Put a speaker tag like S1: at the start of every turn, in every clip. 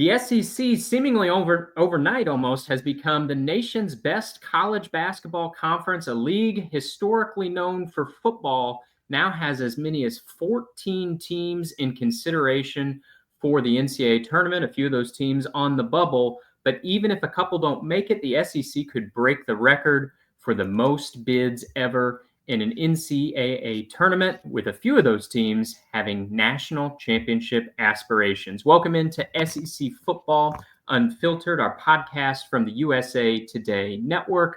S1: The SEC, seemingly overnight almost, has become the nation's best college basketball conference. A league historically known for football now has as many as 14 teams in consideration for the NCAA tournament, a few of those teams on the bubble. But even if a couple don't make it, the SEC could break the record for the most bids ever in an NCAA tournament, with a few of those teams having national championship aspirations. Welcome into SEC Football Unfiltered, our podcast from the USA Today Network.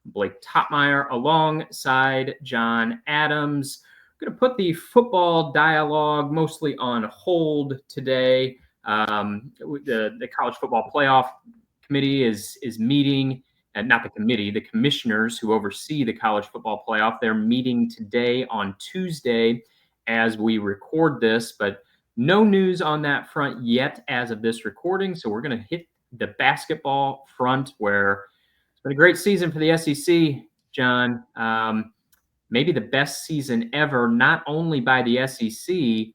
S1: Blake Toppmeyer alongside John Adams. I'm going to put the football dialogue mostly on hold today. The College Football Playoff Committee is meeting. And not the committee, the commissioners who oversee the college football playoff. They're meeting today on Tuesday as we record this, but no news on that front yet as of this recording. So we're going to hit the basketball front, where it's been a great season for the SEC, John. Maybe the best season ever, not only by the SEC,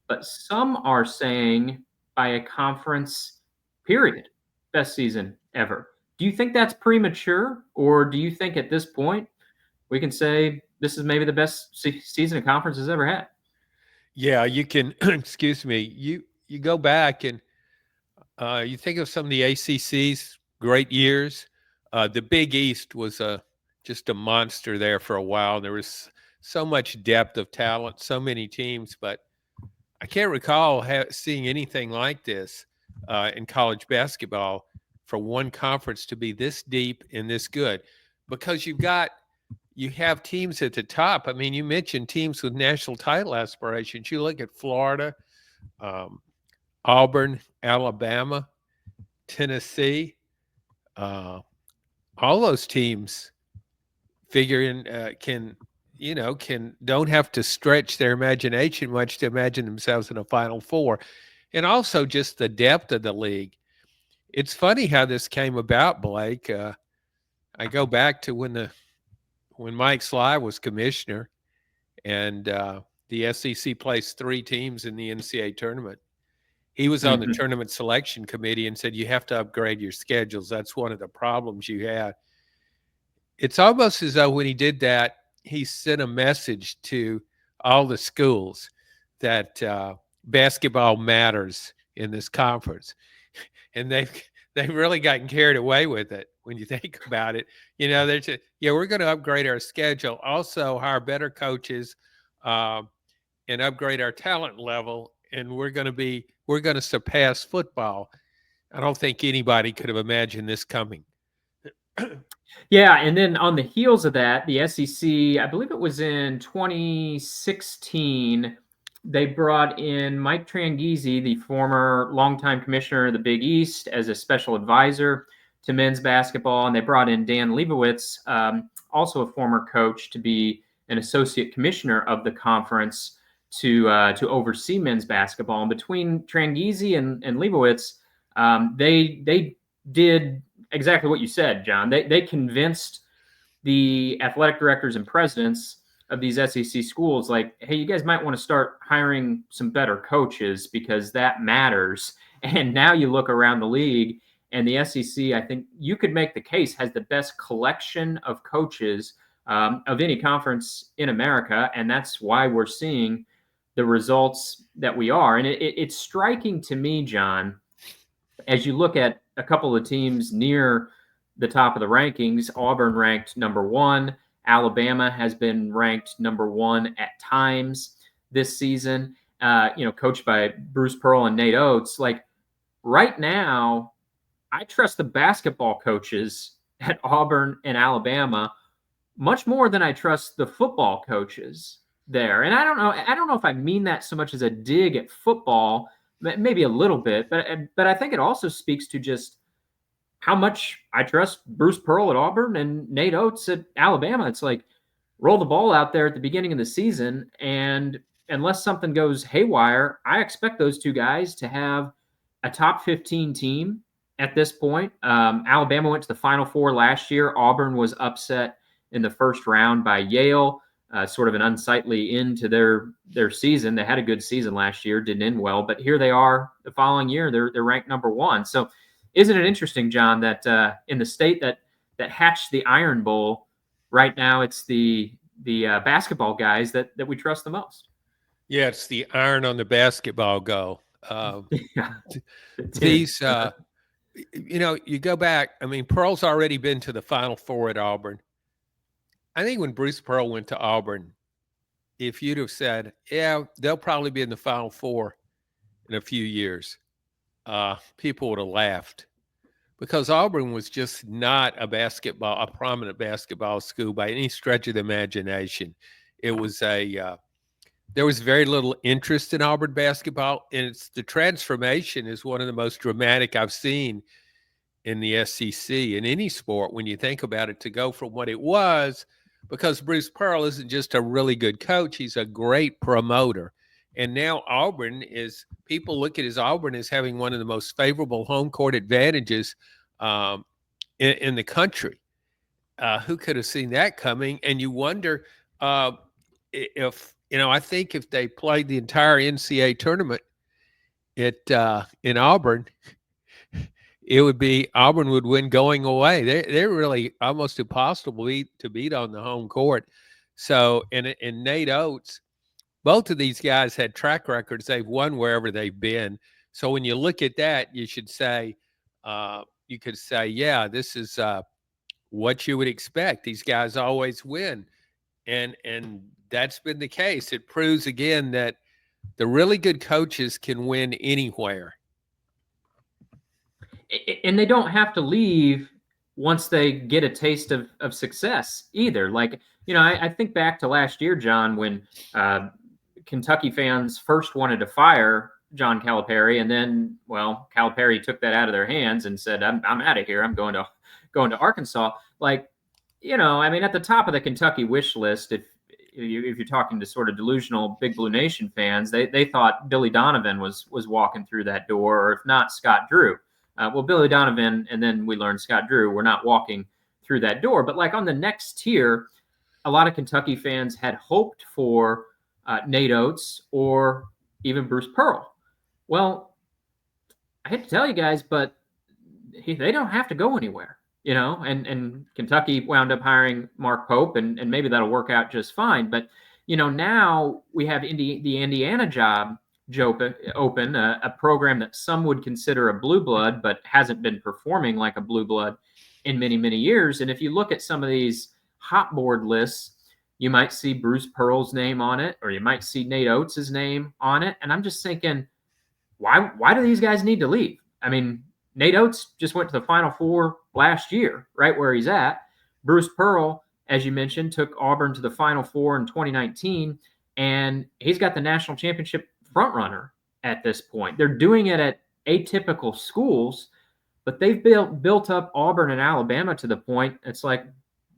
S1: but some are saying by a conference, period. Best season ever. Do you think that's premature, or do you think at this point we can say this is maybe the best season a conference has ever had?
S2: Yeah, you can. Excuse me. You go back and you think of some of the ACC's great years. The Big East was just a monster there for a while. There was so much depth of talent, so many teams, but I can't recall seeing anything like this in college basketball, for one conference to be this deep and this good, because you have teams at the top. I mean, you mentioned teams with national title aspirations. You look at Florida, Auburn, Alabama, Tennessee, all those teams don't have to stretch their imagination much to imagine themselves in a Final Four. And also just the depth of the league. It's funny how this came about, Blake. I go back to when Mike Sly was commissioner, and the SEC placed 3 teams in the NCAA tournament. He was on the tournament selection committee and said, you have to upgrade your schedules. That's one of the problems you had. It's almost as though when he did that, he sent a message to all the schools that basketball matters in this conference. And they've really gotten carried away with it when you think about it. They're just, we're going to upgrade our schedule, also hire better coaches, and upgrade our talent level, and we're going to surpass football. I don't think anybody could have imagined this coming.
S1: Yeah, and then on the heels of that, the SEC, I believe it was in 2016, they brought in Mike Tranghese, the former longtime commissioner of the Big East, as a special advisor to men's basketball. And they brought in Dan Leibowitz, also a former coach, to be an associate commissioner of the conference to oversee men's basketball. And between Tranghese and Leibowitz, they did exactly what you said, John. They convinced the athletic directors and presidents of these SEC schools, like, hey, you guys might want to start hiring some better coaches, because that matters. And now you look around the league, and the SEC, I think you could make the case, has the best collection of coaches of any conference in America. And that's why we're seeing the results that we are. And it's striking to me, John, as you look at a couple of teams near the top of the rankings. Auburn ranked number 1. Alabama has been ranked number 1 at times this season, coached by Bruce Pearl and Nate Oates. Like, right now, I trust the basketball coaches at Auburn and Alabama much more than I trust the football coaches there. And I don't know if I mean that so much as a dig at football, maybe a little bit, but I think it also speaks to just how much I trust Bruce Pearl at Auburn and Nate Oates at Alabama. It's like, roll the ball out there at the beginning of the season, and unless something goes haywire, I expect those two guys to have a top 15 team at this point. Alabama went to the Final Four last year. Auburn was upset in the first round by Yale. sort of an unsightly end to their season. They had a good season last year, didn't end well, but here they are the following year. They're ranked number 1. So, isn't it interesting, John, that in the state that hatched the Iron Bowl, right now it's the basketball guys that we trust the most.
S2: Yeah, it's the iron on the basketball goal.
S1: Yeah,
S2: These, you go back. I mean, Pearl's already been to the Final Four at Auburn. I think when Bruce Pearl went to Auburn, if you'd have said, yeah, they'll probably be in the Final Four in a few years, people would have laughed, because Auburn was just not a prominent basketball school by any stretch of the imagination. It was there was very little interest in Auburn basketball, and the transformation is one of the most dramatic I've seen in the SEC in any sport when you think about it, to go from what it was, because Bruce Pearl isn't just a really good coach, he's a great promoter. And now people look at Auburn as having one of the most favorable home court advantages in the country. Who could have seen that coming? And you wonder if, I think if they played the entire NCAA tournament in Auburn, it would be Auburn would win going away. They're really almost impossible to beat on the home court. So, and Nate Oates, both of these guys had track records. They've won wherever they've been. So when you look at that, you could say, yeah, this is what you would expect. These guys always win. And that's been the case. It proves again that the really good coaches can win anywhere.
S1: And they don't have to leave once they get a taste of success either. Like, I think back to last year, John, when Kentucky fans first wanted to fire John Calipari, and then, well, Calipari took that out of their hands and said, I'm out of here. I'm going to Arkansas. Like, at the top of the Kentucky wish list, if you're talking to sort of delusional Big Blue Nation fans, they thought Billy Donovan was walking through that door, or if not, Scott Drew. Well, Billy Donovan, and then we learned Scott Drew, were not walking through that door. But like on the next tier, a lot of Kentucky fans had hoped for Nate Oates or even Bruce Pearl. Well, I hate to tell you guys, but they don't have to go anywhere, and Kentucky wound up hiring Mark Pope, and maybe that'll work out just fine. But, now we have the Indiana job open, a program that some would consider a blue blood, but hasn't been performing like a blue blood in many, many years. And if you look at some of these hot board lists, you might see Bruce Pearl's name on it, or you might see Nate Oates' name on it. And I'm just thinking, why do these guys need to leave? I mean, Nate Oates just went to the Final Four last year, right where he's at. Bruce Pearl, as you mentioned, took Auburn to the Final Four in 2019, and he's got the national championship front runner at this point. They're doing it at atypical schools, but they've built up Auburn and Alabama to the point it's like,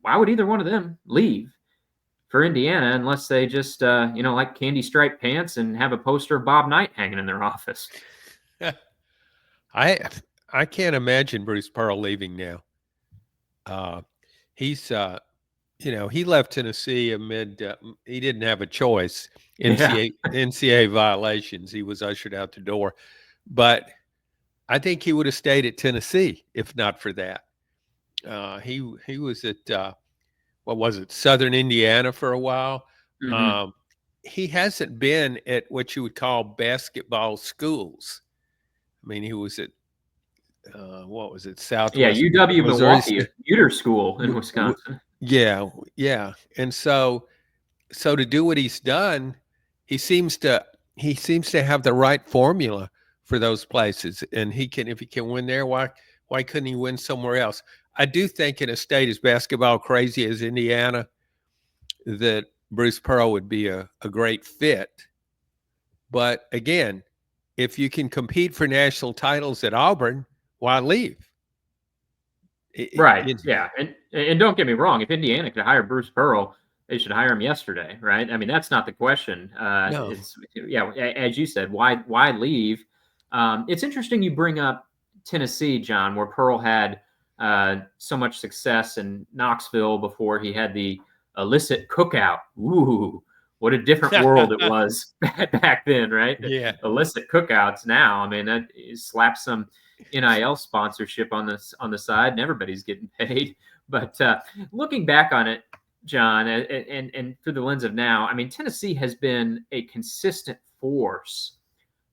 S1: why would either one of them leave for Indiana unless they just like candy striped pants and have a poster of Bob Knight hanging in their office?
S2: I can't imagine Bruce Pearl leaving now. He's he left Tennessee amid he didn't have a choice. NCAA violations. He was ushered out the door. But I think he would have stayed at Tennessee if not for that. He was at what was it, Southern Indiana for a while.
S1: Mm-hmm.
S2: He hasn't been at what you would call basketball schools. I mean, he was at what was it, Southwest?
S1: Yeah, UW Milwaukee, a commuter school in Wisconsin.
S2: Yeah. And so to do what he's done, he seems to have the right formula for those places. And if he can win there, why couldn't he win somewhere else? I do think in a state as basketball crazy as Indiana, that Bruce Pearl would be a great fit. But again, if you can compete for national titles at Auburn, why leave?
S1: Right. Yeah. And don't get me wrong, if Indiana could hire Bruce Pearl, they should hire him yesterday, right? I mean, that's not the question.
S2: No.
S1: As you said, why leave? It's interesting you bring up Tennessee, John, where Pearl had so much success in Knoxville before he had the illicit cookout. Ooh, what a different world it was back then, right?
S2: Yeah.
S1: Illicit cookouts now. I mean, that slap some NIL sponsorship on the side, and everybody's getting paid. But looking back on it, John, and through the lens of now, I mean, Tennessee has been a consistent force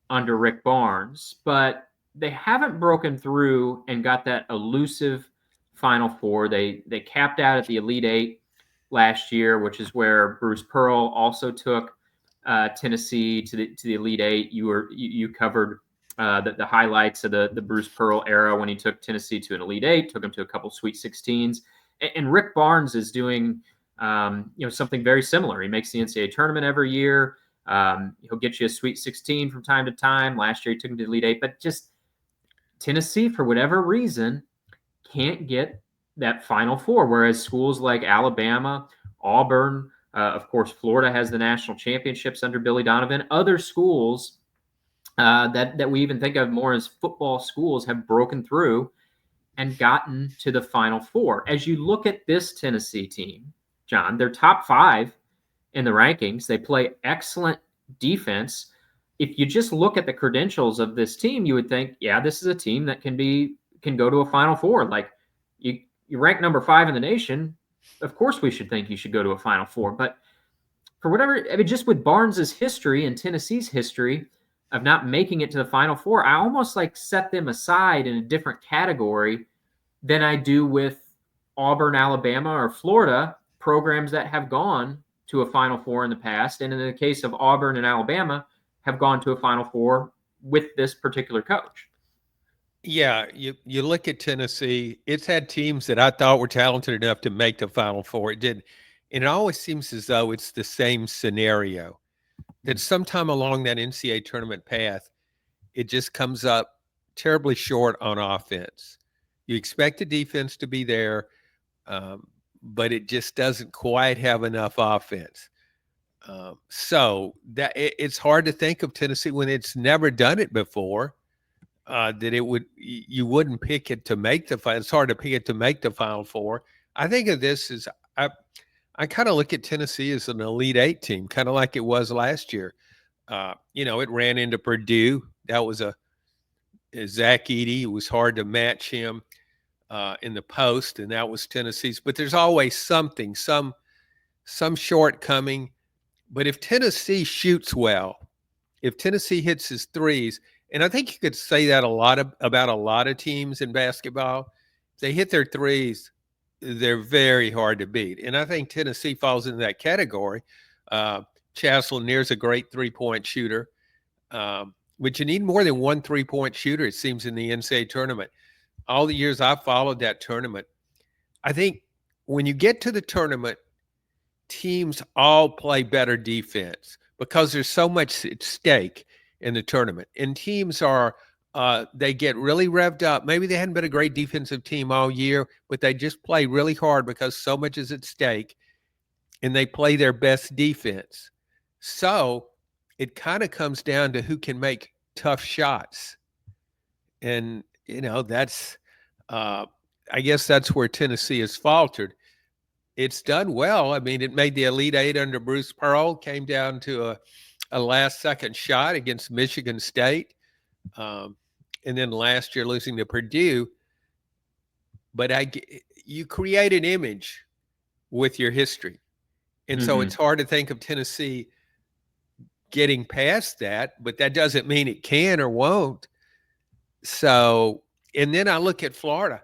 S1: under Rick Barnes, but they haven't broken through and got that elusive Final Four. They capped out at the Elite Eight last year, which is where Bruce Pearl also took Tennessee to the Elite Eight. You covered the highlights of the Bruce Pearl era when he took Tennessee to an Elite Eight, took them to a couple Sweet 16s, and Rick Barnes is doing something very similar. He makes the NCAA tournament every year. He'll get you a Sweet 16 from time to time. Last year he took him to the Elite Eight, but just Tennessee, for whatever reason, can't get that Final Four, whereas schools like Alabama, Auburn, of course, Florida has the national championships under Billy Donovan. Other schools that we even think of more as football schools have broken through and gotten to the Final Four. As you look at this Tennessee team, John, they're top 5 in the rankings. They play excellent defense. If you just look at the credentials of this team, you would think, yeah, this is a team that can go to a Final Four. Like you rank number 5 in the nation. Of course, we should think you should go to a Final Four. But for whatever, I mean, just with Barnes's history and Tennessee's history of not making it to the Final Four, I almost like set them aside in a different category than I do with Auburn, Alabama, or Florida, programs that have gone to a Final Four in the past. And in the case of Auburn and Alabama, have gone to a Final Four with this particular coach.
S2: Yeah, you look at Tennessee, it's had teams that I thought were talented enough to make the Final Four. It didn't. And it always seems as though it's the same scenario, that sometime along that NCAA tournament path, it just comes up terribly short on offense. You expect the defense to be there, but it just doesn't quite have enough offense. So that it's hard to think of Tennessee when it's never done it before. That you wouldn't pick it to make the final. It's hard to pick it to make the Final Four. I think of this as I kind of look at Tennessee as an Elite Eight team, kind of like it was last year. It ran into Purdue. That was a Zach Edey. It was hard to match him in the post, and that was Tennessee's. But there's always something, some shortcoming. But if Tennessee shoots well, if Tennessee hits his threes, and I think you could say that about a lot of teams in basketball, if they hit their threes, they're very hard to beat. And I think Tennessee falls into that category. Chaz Lanier's a great three-point shooter, but you need more than one three-point shooter, it seems, in the NCAA tournament. All the years I've followed that tournament, I think when you get to the tournament, teams all play better defense because there's so much at stake in the tournament. And teams they get really revved up. Maybe they hadn't been a great defensive team all year, but they just play really hard because so much is at stake, and they play their best defense. So it kind of comes down to who can make tough shots. And, that's I guess that's where Tennessee has faltered. It's done well. I mean, it made the Elite Eight under Bruce Pearl, came down to a last-second shot against Michigan State, and then last year losing to Purdue. But you create an image with your history. And so it's hard to think of Tennessee getting past that, but that doesn't mean it can or won't. So, and then I look at Florida.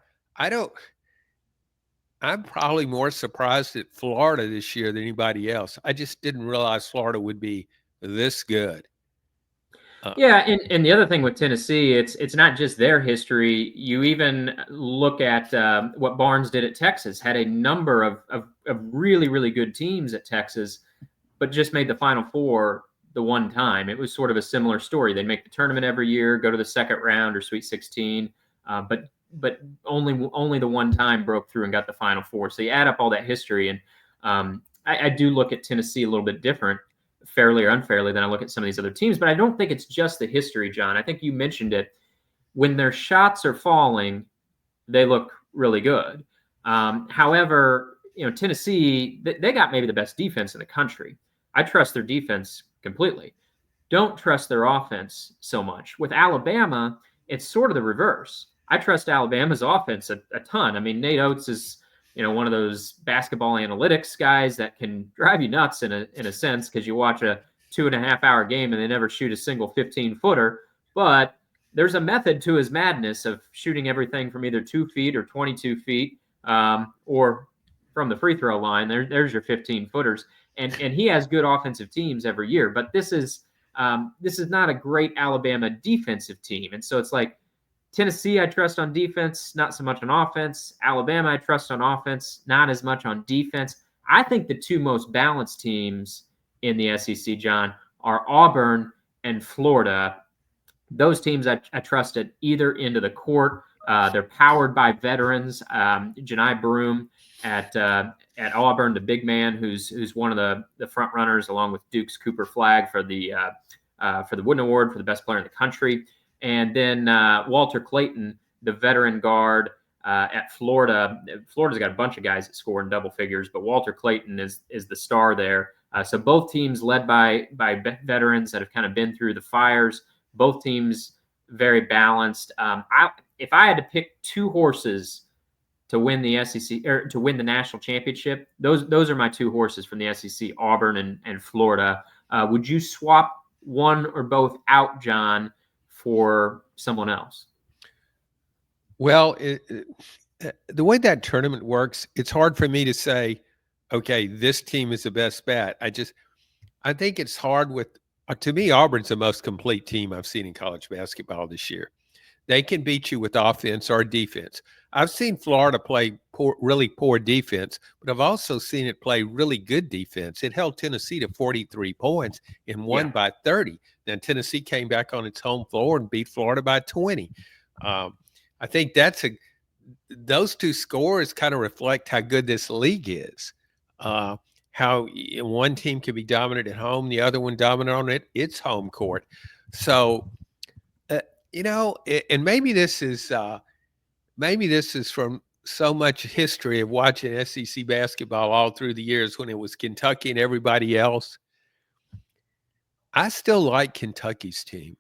S2: I'm probably more surprised at Florida this year than anybody else. I just didn't realize Florida would be this good.
S1: Yeah, and the other thing with Tennessee, it's not just their history. You even look at what Barnes did at Texas. Had a number of really, really good teams at Texas, but just made the Final Four the one time. It was sort of a similar story. They make the tournament every year, go to the second round or Sweet 16, but only the one time broke through and got the Final Four. So you add up all that history, and I do look at Tennessee a little bit different, fairly or unfairly, than I look at some of these other teams. But I don't think it's just the history, John. I think you mentioned it. When their shots are falling, they look really good. However, Tennessee, they got maybe the best defense in the country. I trust their defense completely. Don't trust their offense so much. With Alabama, it's sort of the reverse. I trust Alabama's offense a ton. I mean, Nate Oates is, one of those basketball analytics guys that can drive you nuts in a sense, because you watch a 2.5 hour game and they never shoot a single 15-footer. But there's a method to his madness of shooting everything from either 2 feet or 22 feet, or from the free throw line. There's your 15-footers, and he has good offensive teams every year. But this is not a great Alabama defensive team, and so it's like Tennessee, I trust on defense, not so much on offense. Alabama, I trust on offense, not as much on defense. I think the two most balanced teams in the SEC, John, are Auburn and Florida. Those teams I trust at either end of the court. They're powered by veterans. Janai Broome at Auburn, the big man who's one of the front runners, along with Duke's Cooper Flagg for the Wooden Award for the best player in the country. And then Walter Clayton, the veteran guard at Florida. Florida's got a bunch of guys that score in double figures, but Walter Clayton is the star there. So both teams led by veterans that have kind of been through the fires. Both teams very balanced. If I had to pick two horses to win the SEC or to win the national championship, those are my two horses from the SEC: Auburn and Florida. Would you swap one or both out, John, for someone else?
S2: Well, the way that tournament works, it's hard for me to say, okay, this team is the best bet. I think it's hard with, to me, Auburn's the most complete team I've seen in college basketball this year. They can beat you with offense or defense. I've seen Florida play really poor defense, but I've also seen it play really good defense. It held Tennessee to 43 points and won by 30. Then Tennessee came back on its home floor and beat Florida by 20. I think those two scores kind of reflect how good this league is. How one team can be dominant at home, the other one dominant on its home court. So, and maybe this is from so much history of watching SEC basketball all through the years when it was Kentucky and everybody else. I still like Kentucky's team.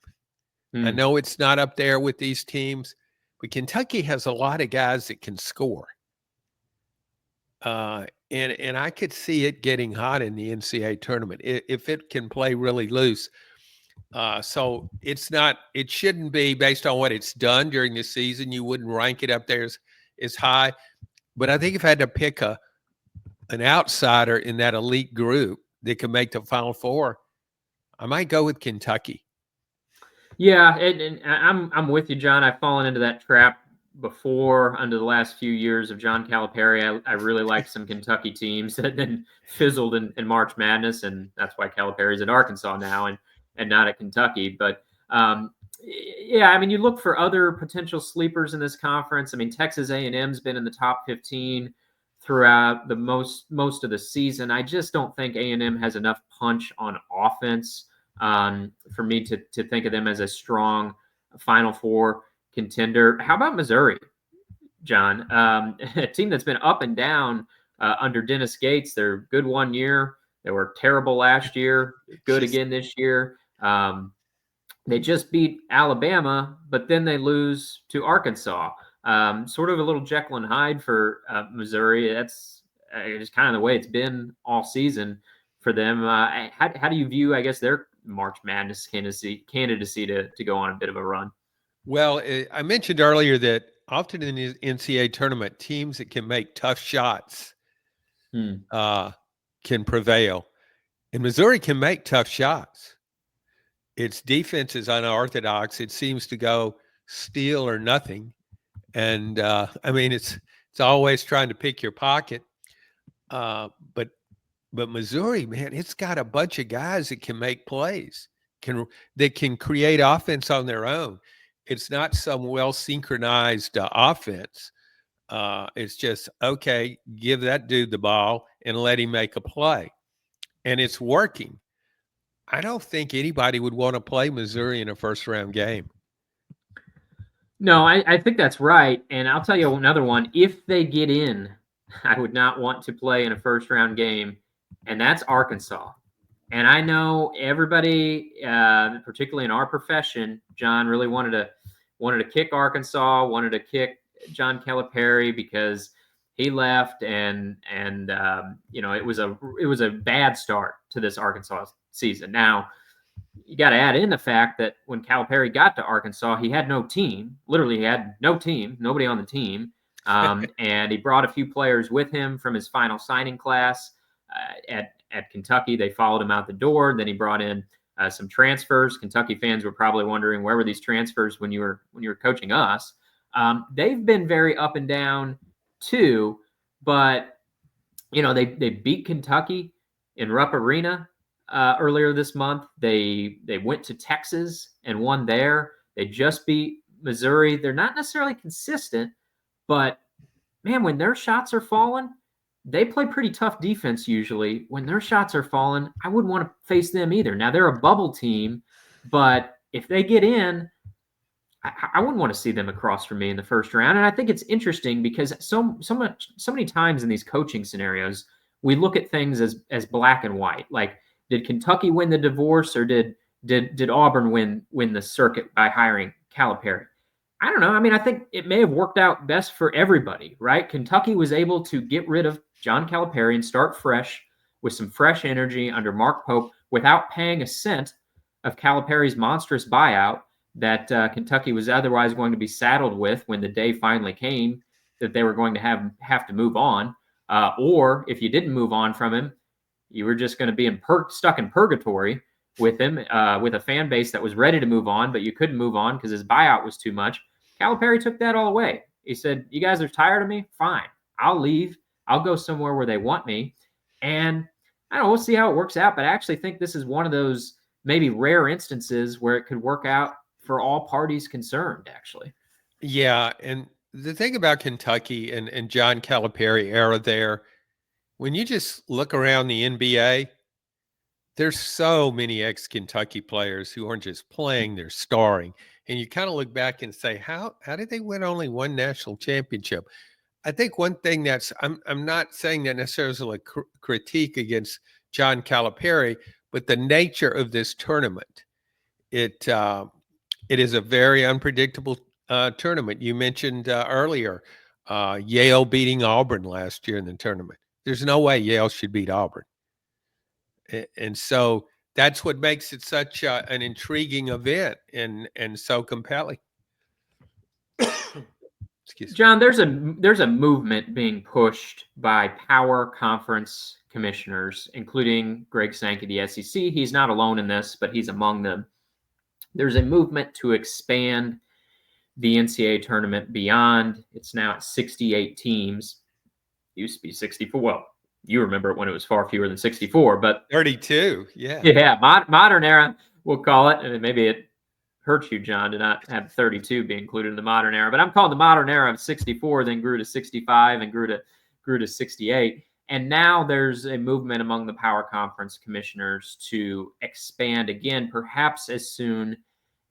S2: I know it's not up there with these teams, but Kentucky has a lot of guys that can score. And I could see it getting hot in the NCAA tournament if it can play really loose. So it shouldn't be based on what it's done during the season. You wouldn't rank it up there as high. But I think if I had to pick an outsider in that elite group that could make the Final Four, I might go with Kentucky.
S1: Yeah, and I'm with you, John. I've fallen into that trap before under the last few years of John Calipari. I really liked some Kentucky teams that then fizzled in March Madness, and that's why Calipari's at Arkansas now and not at Kentucky. But yeah, I mean, you look for other potential sleepers in this conference. I mean, Texas A&M's been in the top 15 throughout the most of the season. I just don't think A&M has enough punch on offense for me to think of them as a strong Final Four contender. How about Missouri, John? A team that's been up and down under Dennis Gates. They're good one year. They were terrible last year, good again this year. They just beat Alabama, but then they lose to Arkansas. Sort of a little Jekyll and Hyde for Missouri. That's just kind of the way it's been all season for them. How do you view, I guess, their March Madness candidacy to go on a bit of a run?
S2: Well, I mentioned earlier that often in the NCAA tournament, teams that can make tough shots can prevail. And Missouri can make tough shots. Its defense is unorthodox. It seems to go steal or nothing. And, I mean, it's always trying to pick your pocket. But Missouri, man, it's got a bunch of guys that can make plays, that can create offense on their own. It's not some well-synchronized offense. It's just, okay, give that dude the ball and let him make a play. And it's working. I don't think anybody would want to play Missouri in a first-round game.
S1: No, I think that's right. And I'll tell you another one. If they get in I would not want to play in a first round game, and that's Arkansas. And I know everybody, particularly in our profession, John really wanted to kick Arkansas, wanted to kick John Calipari because he left, and it was a bad start to this Arkansas season. Now you got to add in the fact that when Calipari got to Arkansas, he had no team. Literally, he had no team, nobody on the team. And he brought a few players with him from his final signing class at Kentucky. They followed him out the door. Then he brought in some transfers. Kentucky fans were probably wondering, where were these transfers when you were coaching us? They've been very up and down too, but they beat Kentucky in Rupp Arena earlier this month. They went to Texas and won there. They just beat Missouri. They're not necessarily consistent, but man, when their shots are falling, they play pretty tough defense usually. When their shots are falling, I wouldn't want to face them either. Now they're a bubble team, but if they get in, I wouldn't want to see them across from me in the first round. And I think it's interesting because so many times in these coaching scenarios, we look at things as black and white. Like, did Kentucky win the divorce, or did Auburn win the circuit by hiring Calipari? I don't know. I mean, I think it may have worked out best for everybody, right? Kentucky was able to get rid of John Calipari and start fresh with some fresh energy under Mark Pope without paying a cent of Calipari's monstrous buyout that Kentucky was otherwise going to be saddled with when the day finally came that they were going to have to move on. Or if you didn't move on from him, you were just going to be stuck in purgatory with him, with a fan base that was ready to move on, but you couldn't move on because his buyout was too much. Calipari took that all away. He said, "You guys are tired of me? Fine. I'll leave. I'll go somewhere where they want me." And I don't know, we'll see how it works out, but I actually think this is one of those maybe rare instances where it could work out for all parties concerned, actually.
S2: Yeah, and the thing about Kentucky and John Calipari era there, when you just look around the NBA, there's so many ex-Kentucky players who aren't just playing, they're starring. And you kind of look back and say, how did they win only one national championship? I think one thing that's I'm not saying that necessarily as a critique against John Calipari, but the nature of this tournament, it is a very unpredictable tournament. You mentioned earlier Yale beating Auburn last year in the tournament. There's no way Yale should beat Auburn. And so that's what makes it such an intriguing event and so compelling. Excuse me.
S1: John, there's a movement being pushed by power conference commissioners, including Greg Sankey, the SEC. He's not alone in this, but he's among them. There's a movement to expand the NCAA tournament beyond. It's now at 68 teams. It used to be 64. Well, you remember it when it was far fewer than 64, but
S2: 32. Yeah.
S1: Yeah. Modern era, we'll call it. And maybe it hurts you, John, to not have 32 be included in the modern era, but I'm calling the modern era of 64, then grew to 65 and grew to 68. And now there's a movement among the power conference commissioners to expand again, perhaps as soon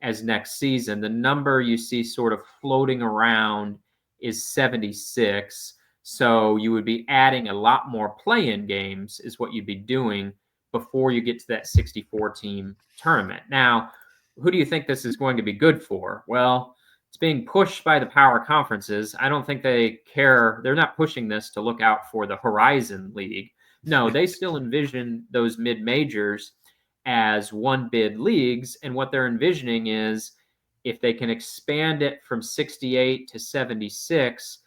S1: as next season. The number you see sort of floating around is 76. So you would be adding a lot more play-in games is what you'd be doing before you get to that 64-team tournament. Now, who do you think this is going to be good for? Well, it's being pushed by the power conferences. I don't think they care. They're not pushing this to look out for the Horizon League. No, they still envision those mid-majors as one-bid leagues. And what they're envisioning is if they can expand it from 68 to 76,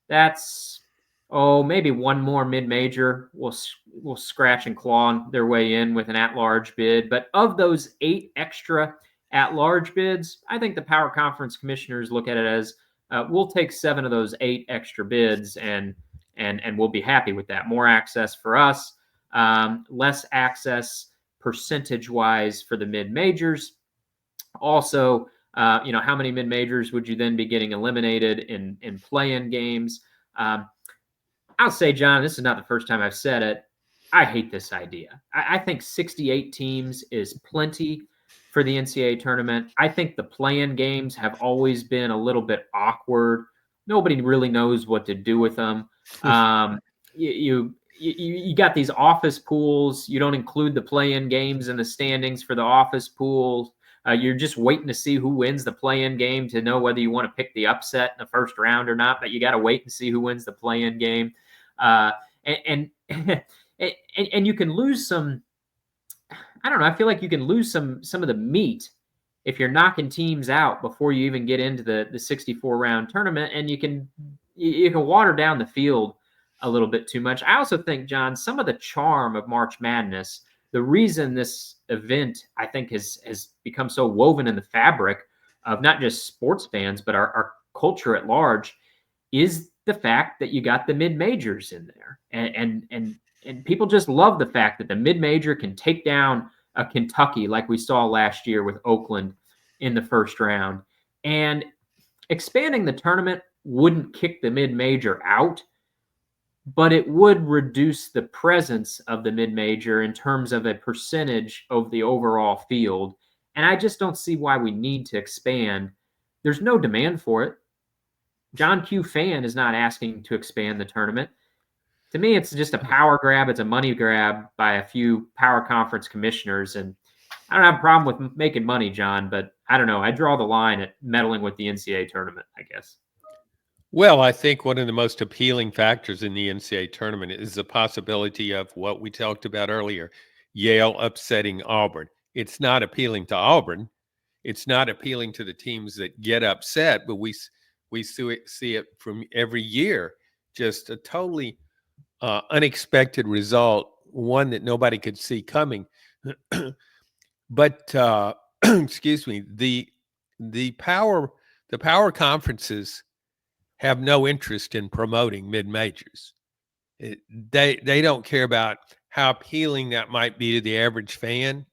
S1: that's, maybe one more mid-major will scratch and claw their way in with an at-large bid. But of those 8 extra at-large bids, I think the power conference commissioners look at it as we'll take 7 of those 8 extra bids and we'll be happy with that. More access for us, less access percentage-wise for the mid-majors. Also, how many mid-majors would you then be getting eliminated in play-in games? I'll say, John, this is not the first time I've said it. I hate this idea. I think 68 teams is plenty for the NCAA tournament. I think the play-in games have always been a little bit awkward Nobody really knows what to do with them. Um, you got these office pools. You don't include the play-in games in the standings for the office pools. You're just waiting to see who wins the play-in game to know whether you want to pick the upset in the first round or not. But you got to wait and see who wins the play-in game, and and you can lose some. I don't know. I feel like you can lose some of the meat if you're knocking teams out before you even get into the 64 round tournament, and you can water down the field a little bit too much. I also think, John, some of the charm of March Madness, the reason this event I think has become so woven in the fabric of not just sports fans but our culture at large, is the fact that you got the mid majors in there, and people just love the fact that the mid major can take down a Kentucky like we saw last year with Oakland in the first round. And expanding the tournament wouldn't kick the mid major out, but it would reduce the presence of the mid major in terms of a percentage of the overall field. And I just don't see why we need to expand. There's no demand for it. John Q. Fan is not asking to expand the tournament. To me, it's just a power grab. It's a money grab by a few power conference commissioners. And I don't have a problem with making money, John, but I don't know. I draw the line at meddling with the NCAA tournament, I guess.
S2: Well, I think one of the most appealing factors in the NCAA tournament is the possibility of what we talked about earlier, Yale upsetting Auburn. It's not appealing to Auburn. It's not appealing to the teams that get upset, but we see it from every year. Just a totally unexpected result, one that nobody could see coming. But excuse me, the power conferences have no interest in promoting mid majors. They don't care about how appealing that might be to the average fan.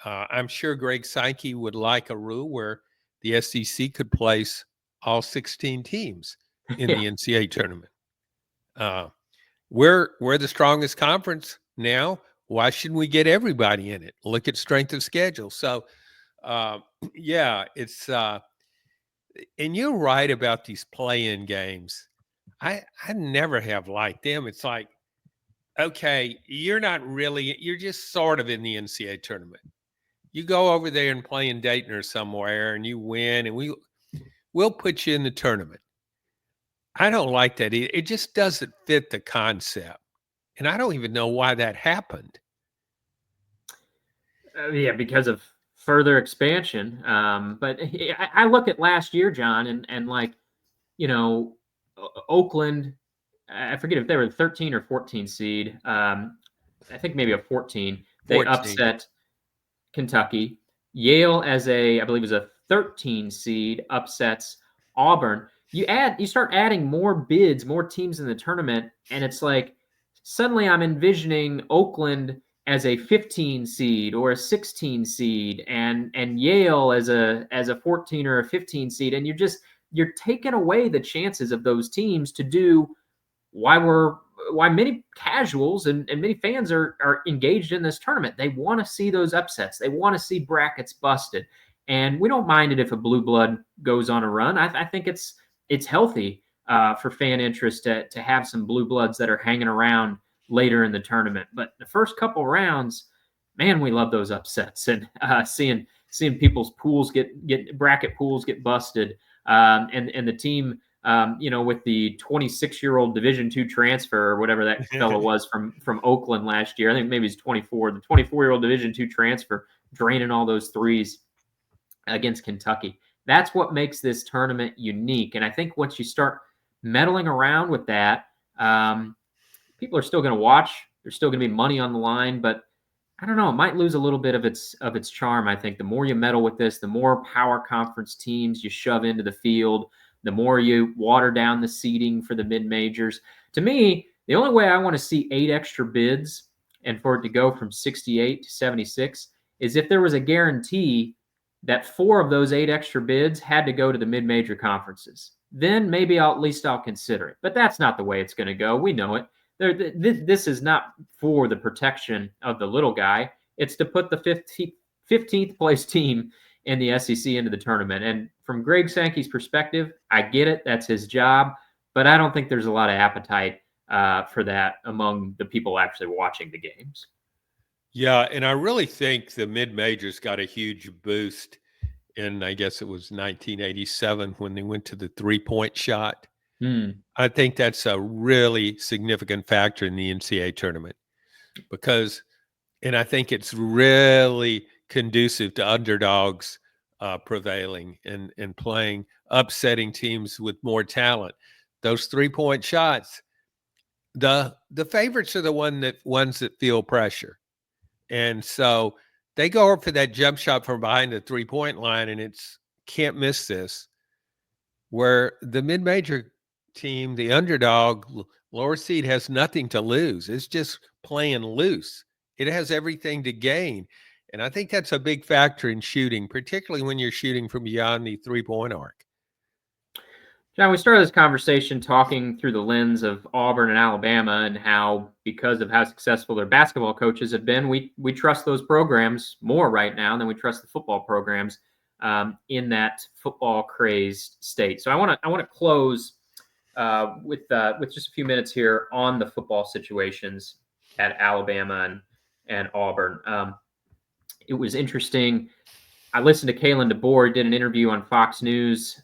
S2: I'm sure Greg Sankey would like a rule where the SEC could place all 16 teams in the NCAA tournament. We're the strongest conference now. Why shouldn't we get everybody in it? Look at strength of schedule. So, yeah, it's and you're right about these play-in games. I never have liked them. It's like, okay, you're just sort of in the NCAA tournament. You go over there and play in Dayton or somewhere and you win, and we'll put you in the tournament. I don't like that either. It just doesn't fit the concept. And I don't even know why that happened.
S1: Yeah, because of further expansion. But I look at last year, John, and like, Oakland, I forget if they were the 13 or 14 seed. I think maybe a 14. They
S2: 14.
S1: upset Kentucky. Yale, I believe, is a 13 seed, upsets Auburn. You start adding more bids, more teams in the tournament, and it's like suddenly I'm envisioning Oakland as a 15 seed or a 16 seed, and Yale as a 14 or a 15 seed, and you're taking away the chances of those teams to do why many casuals and many fans are engaged in this tournament. They want to see those upsets. They want to see brackets busted. And we don't mind it if a blue blood goes on a run. I think it's healthy for fan interest to have some blue bloods that are hanging around later in the tournament. But the first couple rounds, man, we love those upsets and seeing people's pools get bracket pools get busted, and the team, with the 26-year-old Division II transfer or whatever that fellow was from Oakland last year. I think maybe he's 24. The 24-year-old Division II transfer draining all those threes against Kentucky. That's what makes this tournament unique. And I think once you start meddling around with that, people are still going to watch. There's still going to be money on the line, but I don't know. It might lose a little bit of its charm. I think the more you meddle with this, the more power conference teams you shove into the field, the more you water down the seeding for the mid-majors. To me, the only way I want to see 8 extra bids and for it to go from 68 to 76 is if there was a guarantee that 4 of those 8 extra bids had to go to the mid-major conferences. Then maybe I'll consider it. But that's not the way it's going to go. We know it. This is not for the protection of the little guy. It's to put the 15th place team in the SEC into the tournament. And from Greg Sankey's perspective, I get it. That's his job. But I don't think there's a lot of appetite for that among the people actually watching the games.
S2: Yeah, and I really think the mid-majors got a huge boost in, I guess it was 1987 when they went to the three-point shot. I think that's a really significant factor in the NCAA tournament because, and I think it's really conducive to underdogs prevailing and playing, upsetting teams with more talent. Those three-point shots, the favorites are the ones that feel pressure. And so they go up for that jump shot from behind the three-point line, and it's can't miss this. Where the mid-major team, the underdog, lower seed, has nothing to lose. It's just playing loose. It has everything to gain. And I think that's a big factor in shooting, particularly when you're shooting from beyond the three-point arc.
S1: John, we started this conversation talking through the lens of Auburn and Alabama and how, because of how successful their basketball coaches have been, we trust those programs more right now than we trust the football programs in that football-crazed state. So I want to close with just a few minutes here on the football situations at Alabama and Auburn. It was interesting. I listened to Kalen DeBoer, did an interview on Fox News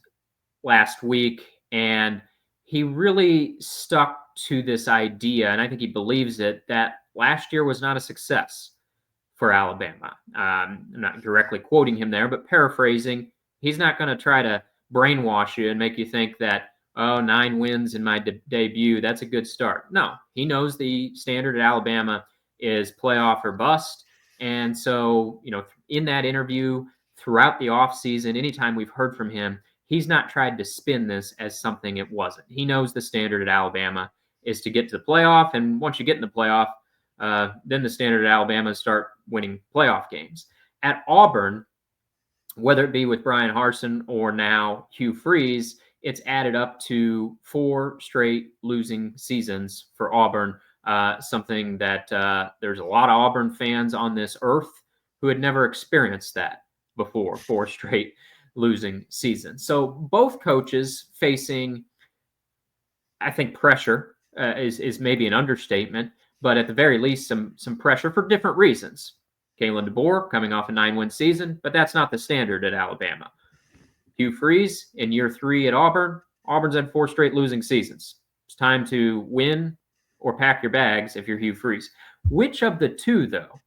S1: last week, and he really stuck to this idea, and I think he believes it, that last year was not a success for Alabama. I'm not directly quoting him there, but paraphrasing, he's not going to try to brainwash you and make you think that, 9 wins in my debut, that's a good start. No, he knows the standard at Alabama is playoff or bust. And so, in that interview, throughout the offseason, anytime we've heard from him, he's not tried to spin this as something it wasn't. He knows the standard at Alabama is to get to the playoff. And once you get in the playoff, then the standard at Alabama is start winning playoff games. At Auburn, whether it be with Brian Harsin or now Hugh Freeze, it's added up to 4 straight losing seasons for Auburn, something that there's a lot of Auburn fans on this earth who had never experienced that before, 4 straight losing seasons. So both coaches facing, I think, pressure is maybe an understatement, but at the very least, some pressure for different reasons. Kalen DeBoer coming off a 9-win season, but that's not the standard at Alabama. Hugh Freeze in year 3 at Auburn. Auburn's had 4 straight losing seasons. It's time to win or pack your bags if you're Hugh Freeze. Which of the two, though?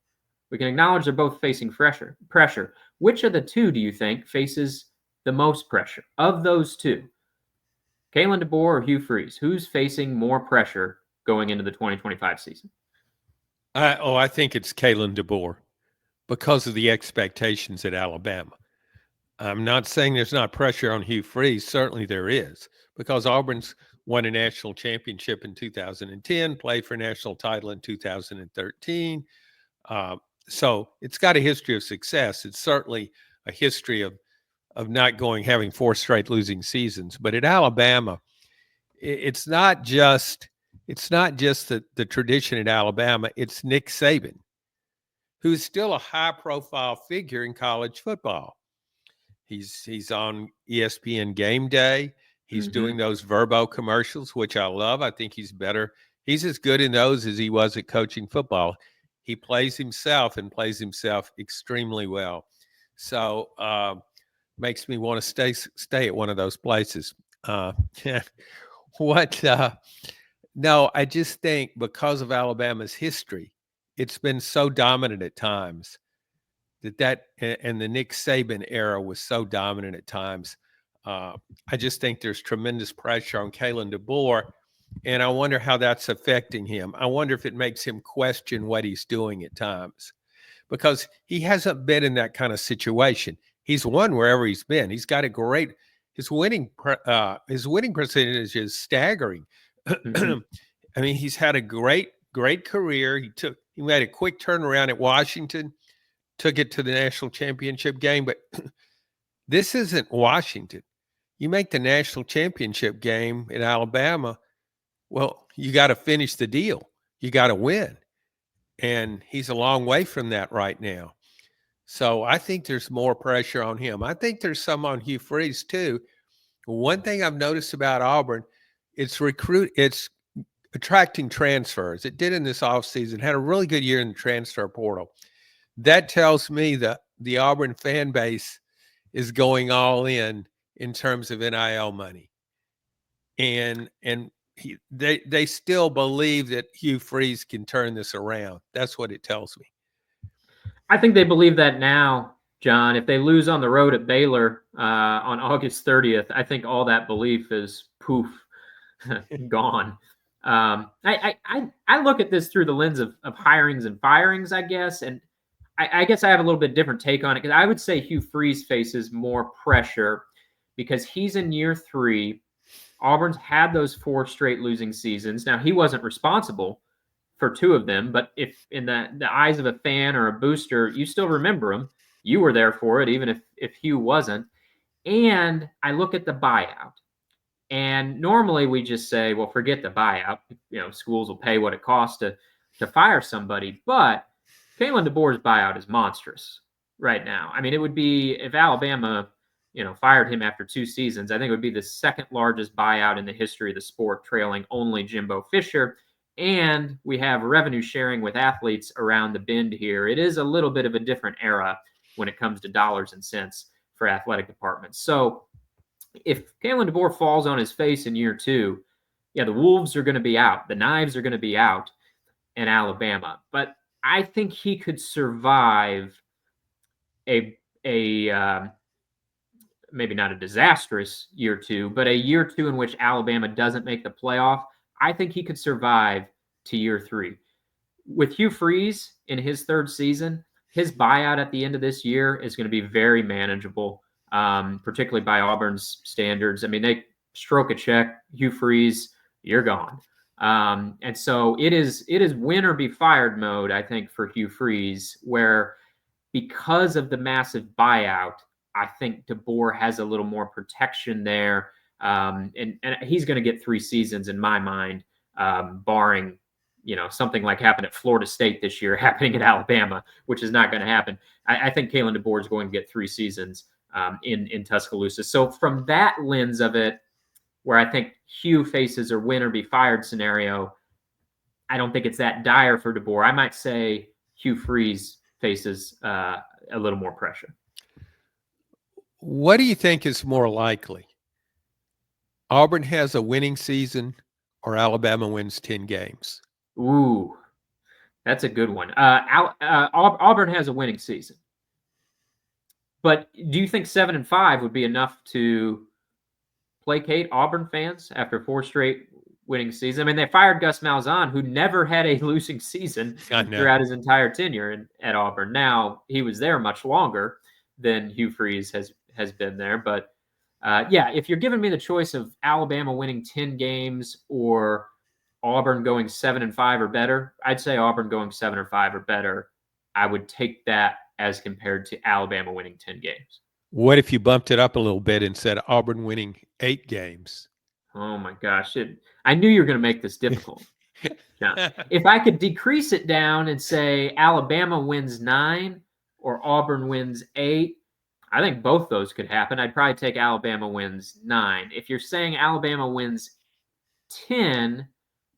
S1: We can acknowledge they're both facing pressure. Which of the two do you think faces the most pressure? Of those two, Kalen DeBoer or Hugh Freeze, who's facing more pressure going into the 2025 season?
S2: I think it's Kalen DeBoer because of the expectations at Alabama. I'm not saying there's not pressure on Hugh Freeze. Certainly there is, because Auburn's won a national championship in 2010, played for a national title in 2013. So it's got a history of success. It's certainly a history of not having 4 straight losing seasons. But at Alabama, it's not just the tradition at Alabama. It's Nick Saban, who's still a high-profile figure in college football. He's on ESPN Game Day. He's doing those Verbo commercials, which I love. I think he's better. He's as good in those as he was at coaching football. He plays himself and plays himself extremely well. So makes me want to stay at one of those places. No, I just think because of Alabama's history, it's been so dominant at times that and the Nick Saban era was so dominant at times. I just think there's tremendous pressure on Kalen DeBoer, and I wonder how that's affecting him. I wonder if it makes him question what he's doing at times, because he hasn't been in that kind of situation. He's won wherever he's been. He's got his winning percentage is staggering. I mean, he's had a great career. He made a quick turnaround at Washington, took it to the national championship game, but this isn't Washington. You make the national championship game in Alabama, well, you got to finish the deal. You got to win. And he's a long way from that right now. So I think there's more pressure on him. I think there's some on Hugh Freeze too. One thing I've noticed about Auburn, it's attracting transfers. It did in this offseason, had a really good year in the transfer portal. That tells me that the Auburn fan base is going all in terms of NIL money. And they still believe that Hugh Freeze can turn this around. That's what it tells me.
S1: I think they believe that now, John. If they lose on the road at Baylor on August 30th, I think all that belief is poof, gone. I look at this through the lens of hirings and firings, I guess, and I guess I have a little bit different take on it because I would say Hugh Freeze faces more pressure because he's in year 3. Auburn's had those 4 straight losing seasons. Now, he wasn't responsible for 2 of them, but if in the eyes of a fan or a booster, you still remember them. You were there for it, even if Hugh wasn't. And I look at the buyout. And normally we just say, well, forget the buyout. Schools will pay what it costs to fire somebody. But Kalen DeBoer's buyout is monstrous right now. I mean, it would be if Alabama, fired him after 2 seasons, I think it would be the second largest buyout in the history of the sport, trailing only Jimbo Fisher. And we have revenue sharing with athletes around the bend here. It is a little bit of a different era when it comes to dollars and cents for athletic departments. So if Kalen DeBoer falls on his face in year 2, yeah, the wolves are going to be out. The knives are going to be out in Alabama. But I think he could survive a maybe not a disastrous year 2, but a year 2 in which Alabama doesn't make the playoff. I think he could survive to year 3. With Hugh Freeze in his 3rd season, his buyout at the end of this year is going to be very manageable, particularly by Auburn's standards. I mean, they stroke a check, Hugh Freeze, you're gone. And so it is win or be fired mode, I think, for Hugh Freeze, where because of the massive buyout, I think DeBoer has a little more protection there. And he's going to get 3 seasons in my mind, barring, something like happened at Florida State this year happening at Alabama, which is not going to happen. I think Kalen DeBoer is going to get 3 seasons in Tuscaloosa. So from that lens of it, where I think Hugh faces a win or be fired scenario, I don't think it's that dire for DeBoer. I might say Hugh Freeze faces a little more pressure.
S2: What do you think is more likely? Auburn has a winning season or Alabama wins 10 games?
S1: Ooh, that's a good one. Auburn has a winning season. But do you think 7-5 would be enough to placate Auburn fans after 4 straight winning seasons? I mean, they fired Gus Malzahn, who never had a losing season throughout his entire tenure at Auburn. Now, he was there much longer than Hugh Freeze has been there. But, yeah, if you're giving me the choice of Alabama winning 10 games or Auburn going 7-5 or better, I'd say Auburn going 7 or 5 or better. I would take that as compared to Alabama winning 10 games.
S2: What if you bumped it up a little bit and said Auburn winning 8 games?
S1: Oh my gosh. I knew you were going to make this difficult. Now, if I could decrease it down and say Alabama wins 9 or Auburn wins 8, I think both those could happen. I'd probably take Alabama wins 9. If you're saying Alabama wins 10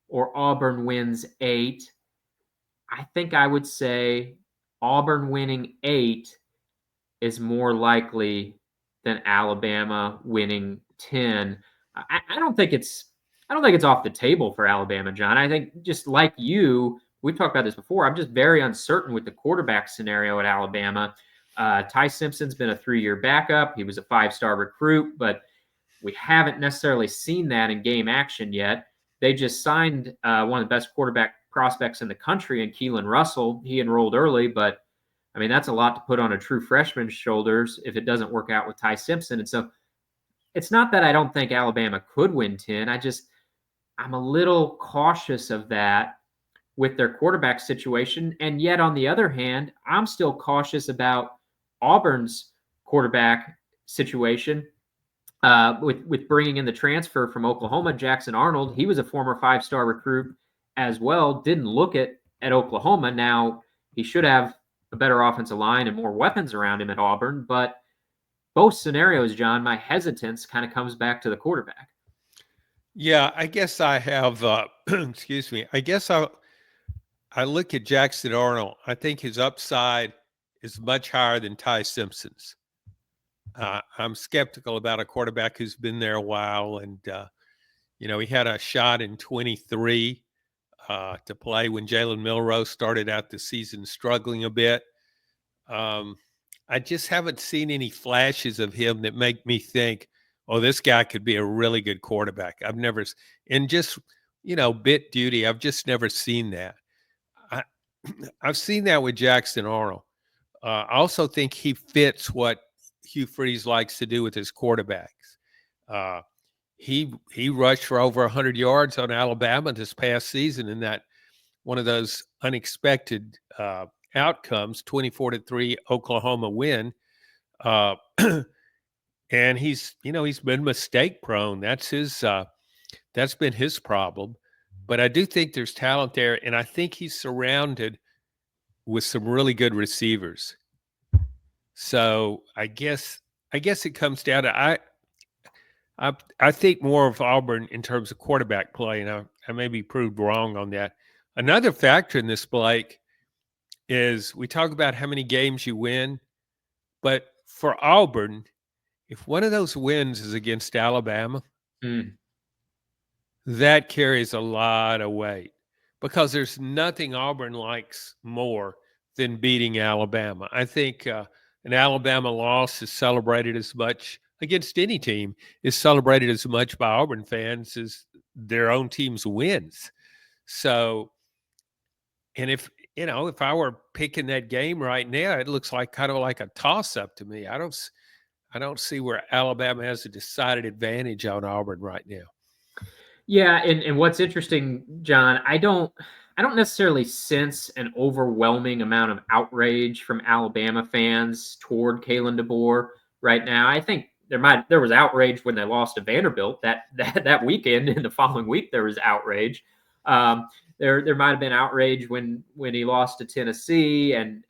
S1: or Auburn wins 8, I think I would say Auburn winning 8 is more likely than Alabama winning 10. I don't think it's off the table for Alabama, John. I think just like you, we've talked about this before. I'm just very uncertain with the quarterback scenario at Alabama. Ty Simpson's been a 3-year backup. He was a 5-star recruit, but we haven't necessarily seen that in game action yet. They just signed one of the best quarterback prospects in the country in Keelan Russell. He enrolled early, but I mean, that's a lot to put on a true freshman's shoulders if it doesn't work out with Ty Simpson. And so it's not that I don't think Alabama could win 10. I'm a little cautious of that with their quarterback situation. And yet, on the other hand, I'm still cautious about Auburn's quarterback situation with bringing in the transfer from Oklahoma, Jackson Arnold. He was a former 5-star recruit as well. Didn't look at Oklahoma. Now, he should have a better offensive line and more weapons around him at Auburn. But both scenarios, John, my hesitance kind of comes back to the quarterback.
S2: Yeah, I guess I have, excuse me, I guess I look at Jackson Arnold. I think his upside is much higher than Ty Simpson's. I'm skeptical about a quarterback who's been there a while. And, he had a shot in 23 to play when Jalen Milroe started out the season struggling a bit. I just haven't seen any flashes of him that make me think, oh, this guy could be a really good quarterback. I've never, and just, bit duty, I've just never seen that. I've seen that with Jackson Arnold. I also think he fits what Hugh Freeze likes to do with his quarterbacks. He rushed for over 100 yards on Alabama this past season in that one of those unexpected outcomes, 24-3 Oklahoma win. And he's been mistake prone. That's been his problem. But I do think there's talent there, and I think he's surrounded with some really good receivers. So I guess it comes down to I think more of Auburn in terms of quarterback play, and I may be proved wrong on that. Another factor in this, Blake, is we talk about how many games you win, but for Auburn, if one of those wins is against Alabama, that carries a lot of weight because there's nothing Auburn likes more than beating Alabama. I think an Alabama loss is celebrated as much against any team, is celebrated as much by Auburn fans as their own team's wins. So, and if I were picking that game right now, it looks like kind of like a toss-up to me. I don't see where Alabama has a decided advantage on Auburn right now.
S1: Yeah, and what's interesting, John, I don't necessarily sense an overwhelming amount of outrage from Alabama fans toward Kalen DeBoer right now. I think there was outrage when they lost to Vanderbilt that weekend, and the following week there was outrage. There might have been outrage when he lost to Tennessee and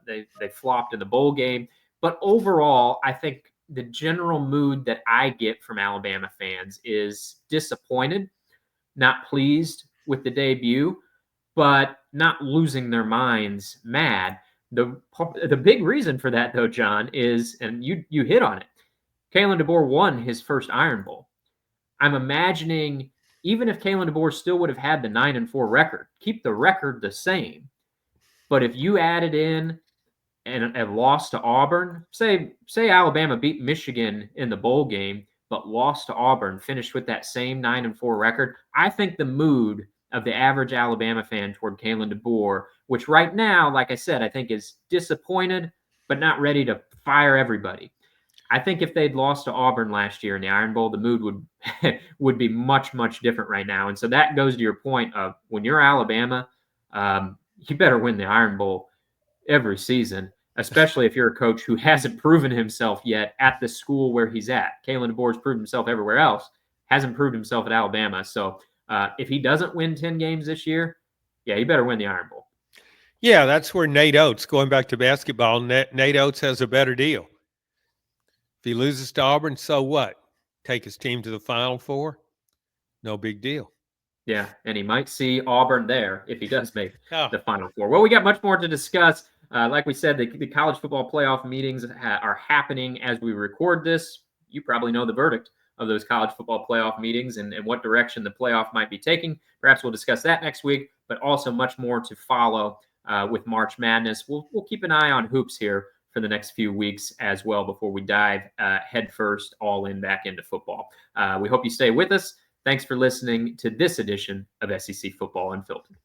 S1: they flopped in the bowl game. But overall, I think the general mood that I get from Alabama fans is disappointed, not pleased with the debut, but not losing their minds mad. The big reason for that, though, John, is, and you hit on it, Kalen DeBoer won his first Iron Bowl. I'm imagining even if Kalen DeBoer still would have had the 9-4 record, keep the record the same. But if you added in and have lost to Auburn, say Alabama beat Michigan in the bowl game, but lost to Auburn, finished with that same 9-4 record, I think the mood of the average Alabama fan toward Kalen DeBoer, which right now, like I said, I think is disappointed, but not ready to fire everybody. I think if they'd lost to Auburn last year in the Iron Bowl, the mood would be much, much different right now. And so that goes to your point of when you're Alabama, you better win the Iron Bowl every season, especially if you're a coach who hasn't proven himself yet at the school where he's at. Kalen DeBoer's proven himself everywhere else, hasn't proved himself at Alabama. So if he doesn't win 10 games this year, yeah, you better win the Iron Bowl.
S2: Yeah, that's where Nate Oates, going back to basketball, Nate Oates has a better deal. If he loses to Auburn, so what? Take his team to the Final Four? No big deal.
S1: Yeah, and he might see Auburn there if he does make the Final Four. Well, we got much more to discuss. Like we said, the college football playoff meetings are happening as we record this. You probably know the verdict of those college football playoff meetings and what direction the playoff might be taking. Perhaps we'll discuss that next week, but also much more to follow with March Madness. We'll keep an eye on hoops here for the next few weeks as well before we dive headfirst all in back into football. We hope you stay with us. Thanks for listening to this edition of SEC Football Unfiltered.